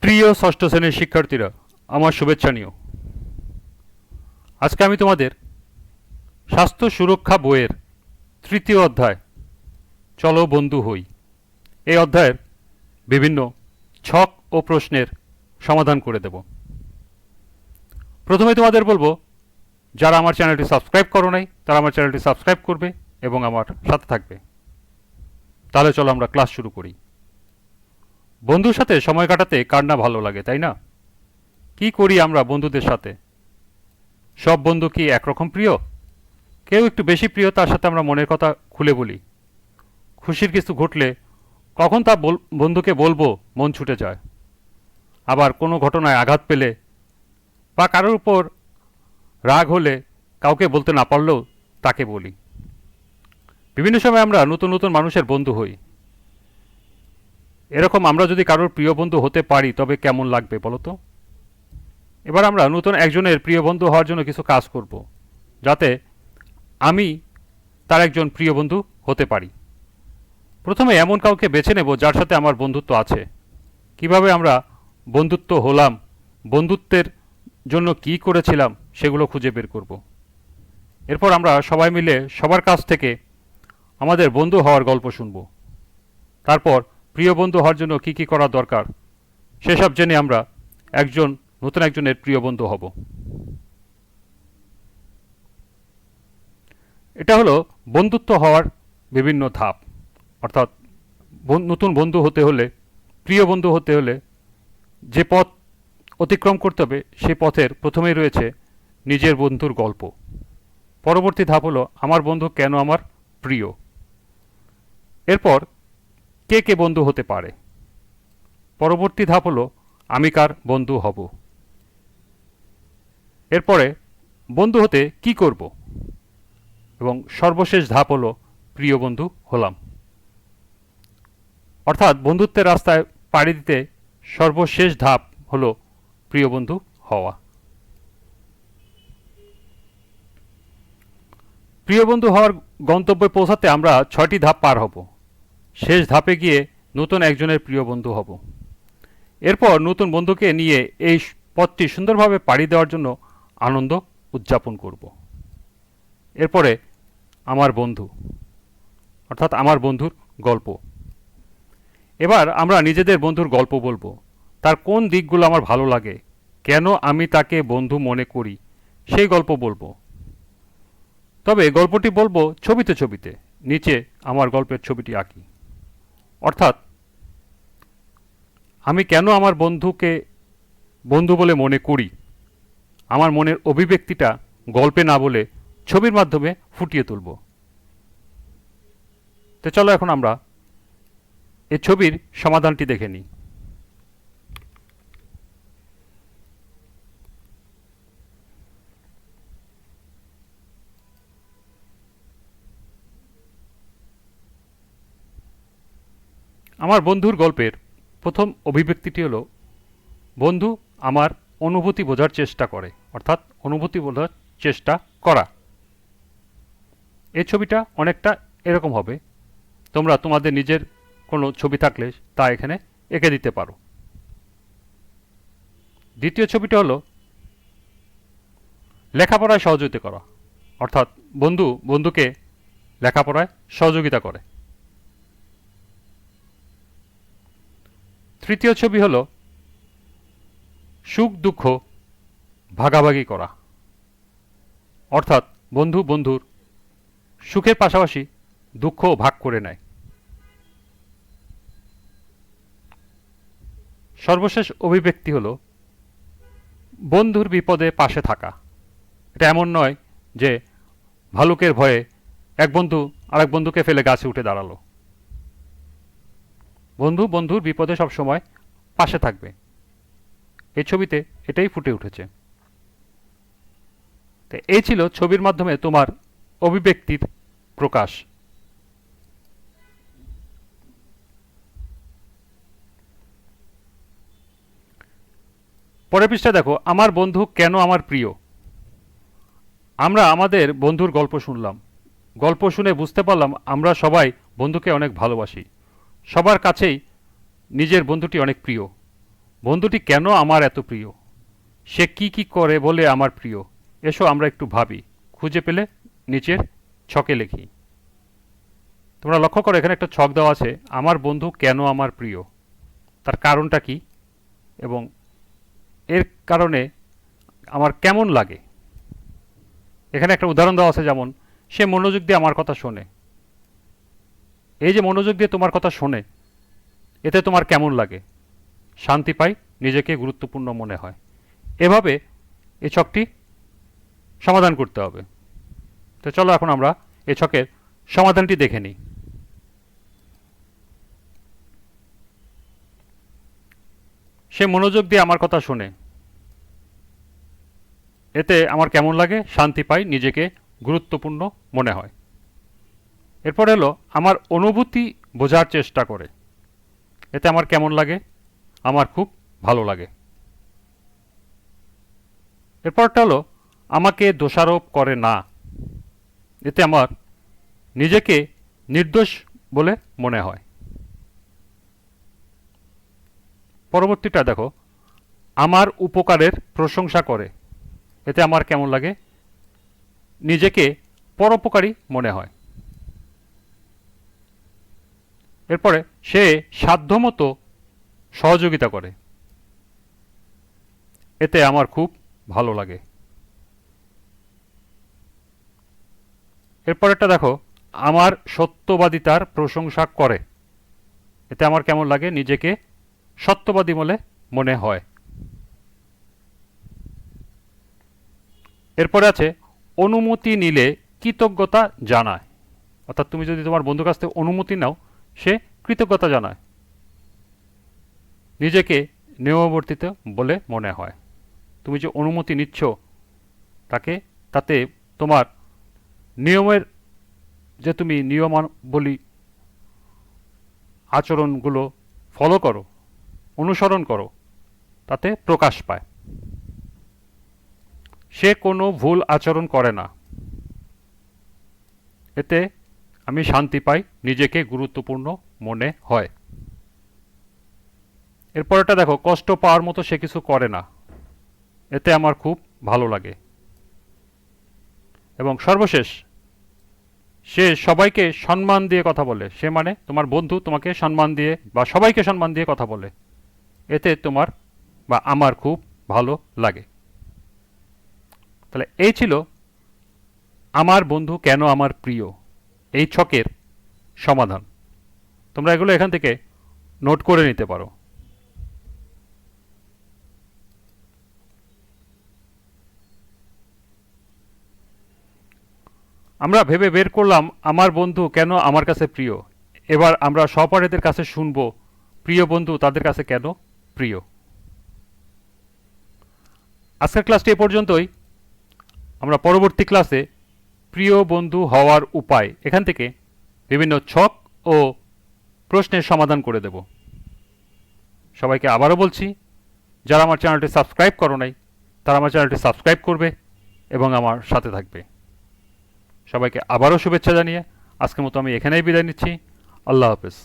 প্রিয় ষষ্ঠ শ্রেণীর শিক্ষার্থীরা, আমার শুভেচ্ছা নিও। আজকে আমি তোমাদের স্বাস্থ্য সুরক্ষা বইয়ের তৃতীয় অধ্যায় চলো বন্ধু হই এই অধ্যায়ের বিভিন্ন ছক ও প্রশ্নের সমাধান করে দেব। প্রথমে তোমাদের বলবো, যারা আমার চ্যানেলটি সাবস্ক্রাইব করো নাই তারা আমার চ্যানেলটি সাবস্ক্রাইব করবে এবং আমার সাথে থাকবে। তাহলে চলো আমরা ক্লাস শুরু করি। বন্ধুর সাথে সময় কাটাতে কার না ভালো লাগে, তাই না? কি করি আমরা বন্ধুদের সাথে? সব বন্ধু কি একরকম প্রিয়? কেউ একটু বেশি প্রিয়, তার সাথে আমরা মনের কথা খুলে বলি। খুশির কিছু ঘটলে কখন তা বন্ধুকে বলবো মন ছুটে যায়। আবার কোনো ঘটনায় আঘাত পেলে বা কারোর উপর রাগ হলে কাউকে বলতে না পারলেও তাকে বলি। বিভিন্ন সময় আমরা নতুন নতুন মানুষের বন্ধু হই। এরকম আমরা যদি কারোর প্রিয় বন্ধু হতে পারি তবে কেমন লাগবে বলো তো? এবার আমরা নতুন একজনের প্রিয় বন্ধু হওয়ার জন্য কিছু কাজ করব, যাতে আমি তার একজন প্রিয় বন্ধু হতে পারি। প্রথমে এমন কাউকে বেছে নেব যার সাথে আমার বন্ধুত্ব আছে। কিভাবে আমরা বন্ধুত্ব হলাম, বন্ধুত্বের জন্য কি করেছিলাম সেগুলো খুঁজে বের করব। এরপর আমরা সবাই মিলে সবার কাছ থেকে আমাদের বন্ধু হওয়ার গল্প শুনব। তারপর প্রিয় বন্ধু হওয়ার জন্য কি কি করা দরকার সেসব জেনে আমরা নতুন একজনের প্রিয় বন্ধু হব। এটা হলো বন্ধুত্ব হওয়ার বিভিন্ন ধাপ। অর্থাৎ নতুন বন্ধু হতে হলে, প্রিয় বন্ধু হতে হলে যে পথ অতিক্রম করতে হবে সেই পথের প্রথমেই রয়েছে নিজের বন্ধুর গল্প। পরবর্তী ধাপ হলো আমার বন্ধু কেন আমার প্রিয়। এরপর কে কে বন্ধু হতে পারে। পরবর্তী ধাপ হলো আমি কার বন্ধু হব। এরপরে বন্ধু হতে কি করব, এবং সর্বশেষ ধাপ হলো প্রিয় বন্ধু হলাম। অর্থাৎ বন্ধুত্বের রাস্তায় পাড়ি দিতে সর্বশেষ ধাপ হলো প্রিয় বন্ধু হওয়া। প্রিয় বন্ধু হওয়ার গন্তব্যে পৌঁছাতে আমরা 6টি ধাপ পার হব। শেষ ধাপে গিয়ে নতুন একজনের প্রিয় বন্ধু হব। এরপর নতুন বন্ধুকে নিয়ে এই পথটি সুন্দরভাবে পাড়ি দেওয়ার জন্য আনন্দ উদযাপন করব। এরপরে আমার বন্ধু, অর্থাৎ আমার বন্ধুর গল্প। এবার আমরা নিজেদের বন্ধুর গল্প বলবো। তার কোন দিকগুলো আমার ভালো লাগে, কেন আমি তাকে বন্ধু মনে করি, সেই গল্প বলবো। তবে গল্পটি বলবো ছবিতে ছবিতে, নিচে আমার গল্পের ছবিটি আঁকি। অর্থাৎ আমি কেন আমার বন্ধুকে বন্ধু বলে মনে করি, আমার মনের অভিব্যক্তিটা গল্পে না বলে ছবির মাধ্যমে ফুটিয়ে তুলব। তো চলো এখন আমরা এই ছবির সমাধানটি দেখে নিই। আমার বন্ধুর গল্পের প্রথম অভিব্যক্তিটি হলো, বন্ধু আমার অনুভূতি বোঝার চেষ্টা করে, অর্থাৎ অনুভূতি বোঝার চেষ্টা করা। এই ছবিটা অনেকটা এরকম হবে। তোমরা তোমাদের নিজের কোনো ছবি থাকলে তা এখানে এঁকে দিতে পারো। দ্বিতীয় ছবিটা হলো লেখাপড়ায় সহযোগিতা করা, অর্থাৎ বন্ধু বন্ধুকে লেখাপড়ায় সহযোগিতা করে। তৃতীয় ছবি হলো সুখ দুঃখ ভাগাভাগি করা, অর্থাৎ বন্ধু বন্ধুর সুখের পাশাপাশি দুঃখও ভাগ করে নেয়। সর্বশেষ অভিব্যক্তি হলো বন্ধুর বিপদে পাশে থাকা। এটা এমন নয় যে ভালুকের ভয়ে এক বন্ধু আরেক বন্ধুকে ফেলে গাছে উঠে দাঁড়ালো। বন্ধু বন্ধুর বিপদে সবসময় পাশে থাকবে। এই ছবিতে এটাই ফুটে উঠেছে। তো এই ছিল ছবির মাধ্যমে তোমার অভিব্যক্তির প্রকাশ। পরের পৃষ্ঠা দেখো, আমার বন্ধু কেন আমার প্রিয়। আমরা আমাদের বন্ধুর গল্প শুনলাম। গল্প শুনে বুঝতে পারলাম আমরা সবাই বন্ধুকে অনেক ভালোবাসি। সবার কাছেই নিজের বন্ধুটি অনেক প্রিয়। বন্ধুটি কেন আমার এত প্রিয়, সে কি কি করে বলে আমার প্রিয়, এসো আমরা একটু ভাবি, খুঁজে পেলে নিচের ছকে লিখি। তোমরা লক্ষ্য করো এখানে একটা ছক দেওয়া আছে, আমার বন্ধু কেন আমার প্রিয়, তার কারণটা কি এবং এর কারণে আমার কেমন লাগে। এখানে একটা উদাহরণ দেওয়া আছে, যেমন সে মনোযোগ দিয়ে আমার কথা শোনে। এই যে মনোযোগ দিয়ে তোমার কথা শোনে, এতে তোমার কেমন লাগে? শান্তি পাই, নিজেকে গুরুত্বপূর্ণ মনে হয়। এভাবে এই ছকটি সমাধান করতে হবে। তো চলো এখন আমরা এই ছকের সমাধানটি দেখে নিই। সে মনোযোগ দিয়ে আমার কথা শোনে, এতে আমার কেমন লাগে? শান্তি পাই, নিজেকে গুরুত্বপূর্ণ মনে হয়। এরপর এলো আমার অনুভূতি বোঝার চেষ্টা করে, এতে আমার কেমন লাগে? আমার খুব ভালো লাগে। এরপরটা হলো আমাকে দোষারোপ করে না, এতে আমার নিজেকে নির্দোষ বলে মনে হয়। পরবর্তীটা দেখো, আমার উপকারের প্রশংসা করে, এতে আমার কেমন লাগে? নিজেকে পরোপকারী মনে হয়। এরপরে সে সাধ্যমতো সহযোগিতা করে, এতে আমার খুব ভালো লাগে। এরপরেরটা দেখো, আমার সত্যবাদিতার প্রশংসা করে, এতে আমার কেমন লাগে? নিজেকে সত্যবাদী বলে মনে হয়। এরপরে আছে অনুমতি নিলে কৃতজ্ঞতা জানায়, অর্থাৎ তুমি যদি তোমার বন্ধুর কাছ থেকে অনুমতি নাও, সে কৃতজ্ঞতা জানায়, নিজেকে নিয়মবর্তিত বলে মনে হয়। তুমি যে অনুমতি নিচ্ছ তাতে তোমার নিয়মের যে তুমি নিয়মাবলী আচরণগুলো ফলো করো, অনুসরণ করো, তাতে প্রকাশ পায়। সে কোনো ভুল আচরণ করে না, এতে আমি শান্তি পাই, নিজেকে গুরুত্বপূর্ণ মনে হয়। এরপরটা দেখো, কষ্ট পাওয়ার মতো সে কিছু করে না, এতে আমার খুব ভালো লাগে। এবং সর্বশেষ, সে সবাইকে সম্মান দিয়ে কথা বলে, সে মানে তোমার বন্ধু তোমাকে সম্মান দিয়ে বা সবাইকে সম্মান দিয়ে কথা বলে, এতে তোমার বা আমার খুব ভালো লাগে। তাহলে এই ছিল আমার বন্ধু কেন আমার প্রিয়, এই ছকের সমাধান। তোমরা এগুলো এখান থেকে নোট করে নিতে পারো। আমরা ভেবে বের করলাম আমার বন্ধু কেন আমার কাছে প্রিয়। এবার আমরা সহপাঠীদের কাছে শুনব প্রিয় বন্ধু তাদের কাছে কেন প্রিয়। আজকের ক্লাসটি এ পর্যন্তই। আমরা পরবর্তী ক্লাসে প্রিয় বন্ধু হওয়ার উপায় এখান থেকে বিভিন্ন ছক ও প্রশ্নের সমাধান করে দেব। সবাইকে আবারও বলছি, যারা আমার চ্যানেলটি সাবস্ক্রাইব করো নাই তারা আমার চ্যানেলটি সাবস্ক্রাইব করবে এবং আমার সাথে থাকবে। সবাইকে আবারও শুভেচ্ছা জানিয়ে আজকের মতো আমি এখানেই বিদায় নিচ্ছি। আল্লাহ হাফেজ।